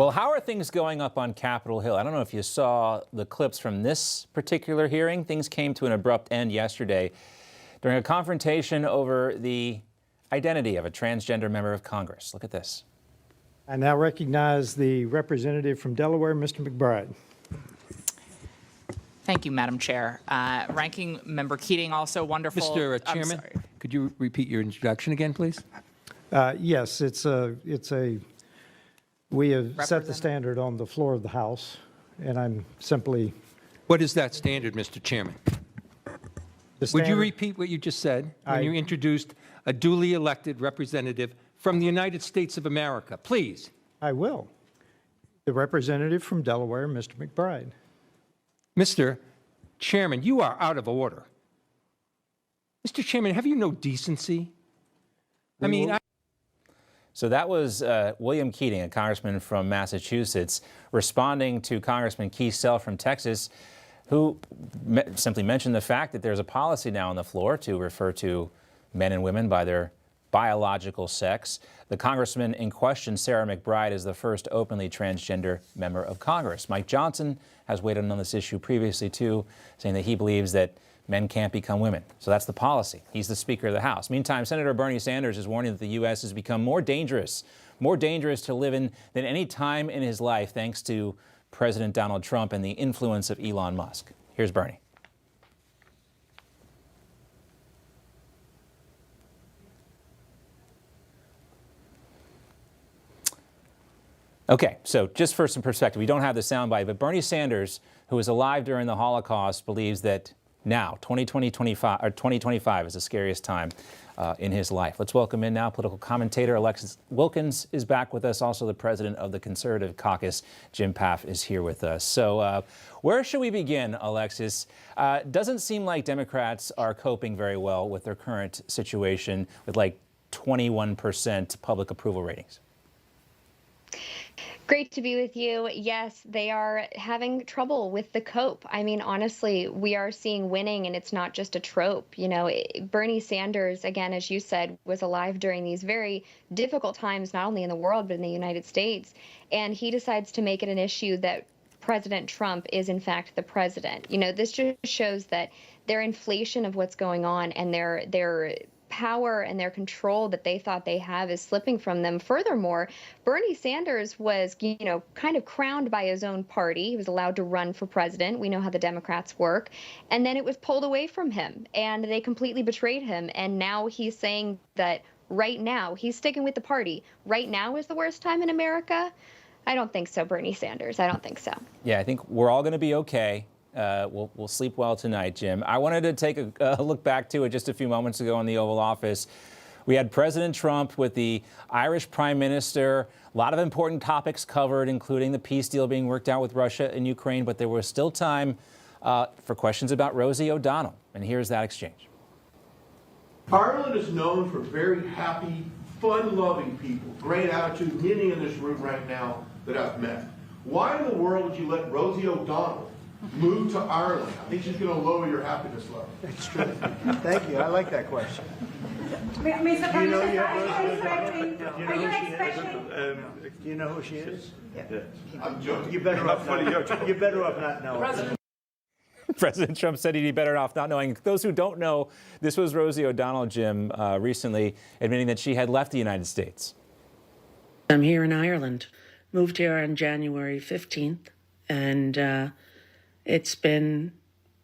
Well, how are things going up on Capitol Hill? I don't know if you saw the clips from this particular hearing. Things came to an abrupt end yesterday during a confrontation over the identity of a transgender member of Congress. Look at this. I now recognize the representative from Delaware, Mr. McBride. Thank you, Madam Chair. Ranking Member Keating, also wonderful. Mr. Chairman, could you repeat your introduction again, please? Yes, we have set the standard on the floor of the House, and I'm simply... What is that standard, Mr. Chairman? Would you repeat what you just said when you introduced a duly elected representative from the United States of America? Please. I will. The representative from Delaware, Mr. McBride. Mr. Chairman, you are out of order. Mr. Chairman, have you no decency? So that was William Keating, a congressman from Massachusetts, responding to Congressman Kei Self from Texas, who simply mentioned the fact that there's a policy now on the floor to refer to men and women by their biological sex. The congressman in question, Sarah McBride, is the first openly transgender member of Congress. Mike Johnson has weighed in on this issue previously, too, saying that he believes that men can't become women. So that's the policy. He's the Speaker of the House. Meantime, Senator Bernie Sanders is warning that the U.S. has become more dangerous to live in than any time in his life, thanks to President Donald Trump and the influence of Elon Musk. Here's Bernie. Okay, so just for some perspective, we don't have the soundbite, but Bernie Sanders, who was alive during the Holocaust, believes that now, 2025 is the scariest time in his life. Let's welcome in now political commentator Alexis Wilkins is back with us. Also, the president of the Conservative Caucus, Jim Pfaff, is here with us. So where should we begin, Alexis? Doesn't seem like Democrats are coping very well with their current situation with like 21% public approval ratings. Great to be with you. Yes, they are having trouble with the cope. I mean, honestly, we are seeing winning, and it's not just a trope. You know, Bernie Sanders, again, as you said, was alive during these very difficult times, not only in the world, but in the United States. And he decides to make it an issue that President Trump is, in fact, the president. You know, this just shows that their inflation of what's going on and their power and their control that they thought they have is slipping from them. Furthermore, Bernie Sanders was, kind of crowned by his own party. He was allowed to run for president. We know how the Democrats work. And then it was pulled away from him, and they completely betrayed him. And now he's saying that right now, he's sticking with the party. Right now is the worst time in America? I don't think so, Bernie Sanders. I don't think so. Yeah, I think we're all going to be okay. We'll sleep well tonight, Jim. I wanted to take a look back to it just a few moments ago in the Oval Office. We had President Trump with the Irish Prime Minister. A lot of important topics covered, including the peace deal being worked out with Russia and Ukraine. But there was still time for questions about Rosie O'Donnell. And here's that exchange. Ireland is known for very happy, fun-loving people. Great attitude, many in this room right now that I've met. Why in the world would you let Rosie O'Donnell move to Ireland? I think she's going to lower your happess level. That's true. Thank you. I like that question. Mr. Do you know Do you know who she is? Yeah. I'm joking. You're better off not knowing. President Trump said he'd be better off not knowing. Those who don't know, this was Rosie O'Donnell, Jim, recently admitting that she had left the United States. I'm here in Ireland. Moved here on January 15th, and it's been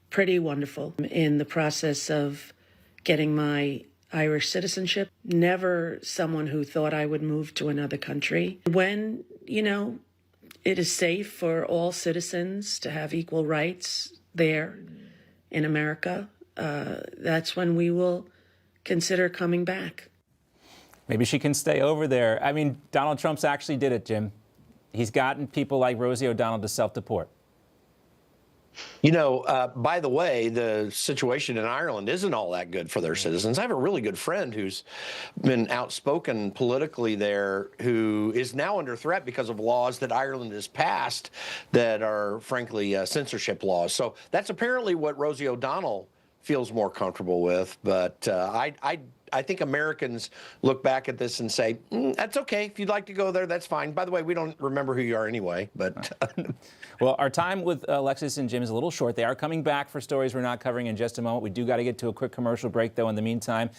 pretty wonderful in the process of getting my Irish citizenship. Never someone who thought I would move to another country. When, it is safe for all citizens to have equal rights there in America, that's when we will consider coming back. Maybe she can stay over there. I mean, Donald Trump's actually did it, Jim. He's gotten people like Rosie O'Donnell to self-deport. By the way, the situation in Ireland isn't all that good for their citizens. I have a really good friend who's been outspoken politically there, who is now under threat because of laws that Ireland has passed that are, frankly, censorship laws. So that's apparently what Rosie O'Donnell feels more comfortable with. But I I think Americans look back at this and say, that's okay. If you'd like to go there, that's fine. By the way, we don't remember who you are anyway. But well, our time with Alexis and Jim is a little short. They are coming back for stories we're not covering in just a moment. We do got to get to a quick commercial break, though, in the meantime.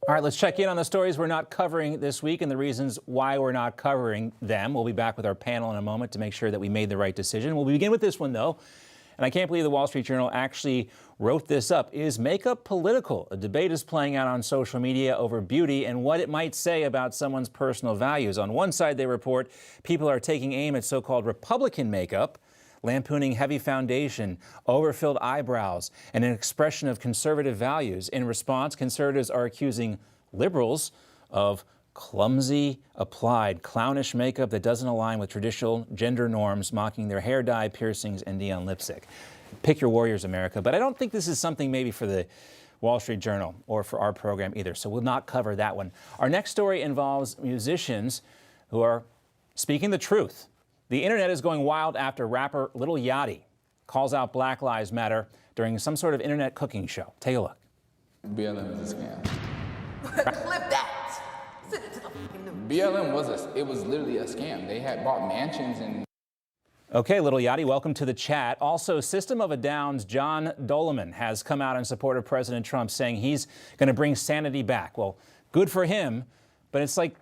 All right, let's check in on the stories we're not covering this week and the reasons why we're not covering them. We'll be back with our panel in a moment to make sure that we made the right decision. We'll begin with this one, though. And I can't believe the Wall Street Journal actually wrote this up. Is makeup political? A debate is playing out on social media over beauty and what it might say about someone's personal values. On one side, they report people are taking aim at so-called Republican makeup, lampooning heavy foundation, overfilled eyebrows, and an expression of conservative values. In response, conservatives are accusing liberals of clumsy, applied, clownish makeup that doesn't align with traditional gender norms, mocking their hair dye, piercings, and neon lipstick. Pick your warriors, America. But I don't think this is something maybe for the Wall Street Journal or for our program either, so we'll not cover that one. Our next story involves musicians who are speaking the truth. The internet is going wild after rapper Lil Yachty calls out Black Lives Matter during some sort of internet cooking show. Take a look. BLM is a scam. Clip that. Send it to the fucking news. BLM was literally a scam. They had bought mansions and. Okay, Lil Yachty, welcome to the chat. Also, System of a Down's John Dolmayan has come out in support of President Trump, saying he's going to bring sanity back. Well, good for him, but it's like,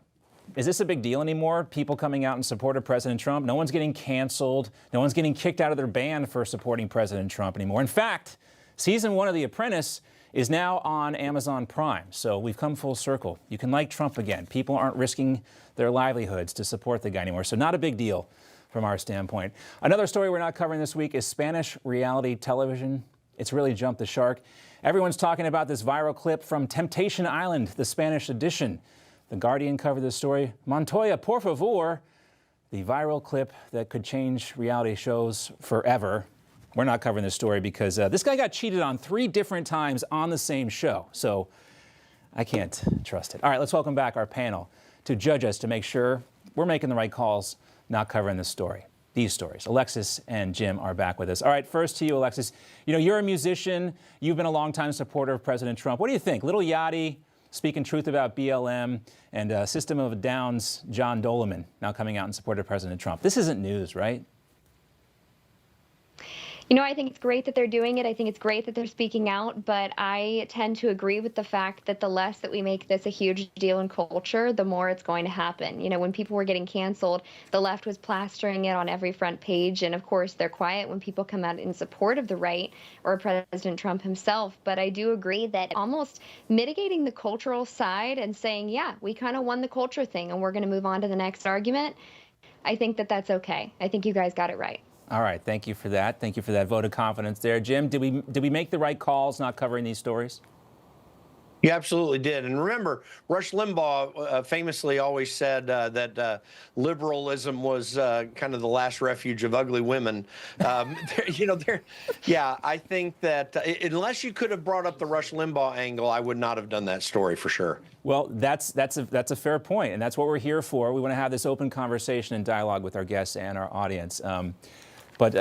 is this a big deal anymore? People coming out in support of President Trump? No one's getting canceled. No one's getting kicked out of their band for supporting President Trump anymore. In fact, season 1 of The Apprentice is now on Amazon Prime. So we've come full circle. You can like Trump again. People aren't risking their livelihoods to support the guy anymore. So not a big deal from our standpoint. Another story we're not covering this week is Spanish reality television. It's really jumped the shark. Everyone's talking about this viral clip from Temptation Island, the Spanish edition. The Guardian covered this story. Montoya, por favor, the viral clip that could change reality shows forever. We're not covering this story because this guy got cheated on 3 different times on the same show. So I can't trust it. All right, let's welcome back our panel to judge us to make sure we're making the right calls, not covering this story. These stories. Alexis and Jim are back with us. All right, first to you, Alexis. You know, you're a musician. You've been a longtime supporter of President Trump. What do you think? Lil Yachty speaking truth about BLM, and System of a Down's John Dolmayan now coming out in support of President Trump. This isn't news, right? You know, I think it's great that they're doing it. I think it's great that they're speaking out, but I tend to agree with the fact that the less that we make this a huge deal in culture, the more it's going to happen. You know, when people were getting canceled, the left was plastering it on every front page, and of course they're quiet when people come out in support of the right or President Trump himself. But I do agree that almost mitigating the cultural side and saying, yeah, we kind of won the culture thing and we're going to move on to the next argument, I think that that's okay. I think you guys got it right. All right, thank you for that. Thank you for that vote of confidence there. Jim, did we make the right calls not covering these stories? You absolutely did. And remember, Rush Limbaugh famously always said that liberalism was kind of the last refuge of ugly women. Yeah, I think that unless you could have brought up the Rush Limbaugh angle, I would not have done that story for sure. Well, that's a fair point, and that's what we're here for. We want to have this open conversation and dialogue with our guests and our audience. But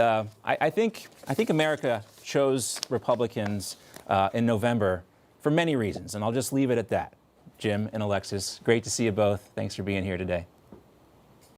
I think America chose Republicans in November for many reasons, and I'll just leave it at that. Jim and Alexis, great to see you both. Thanks for being here today.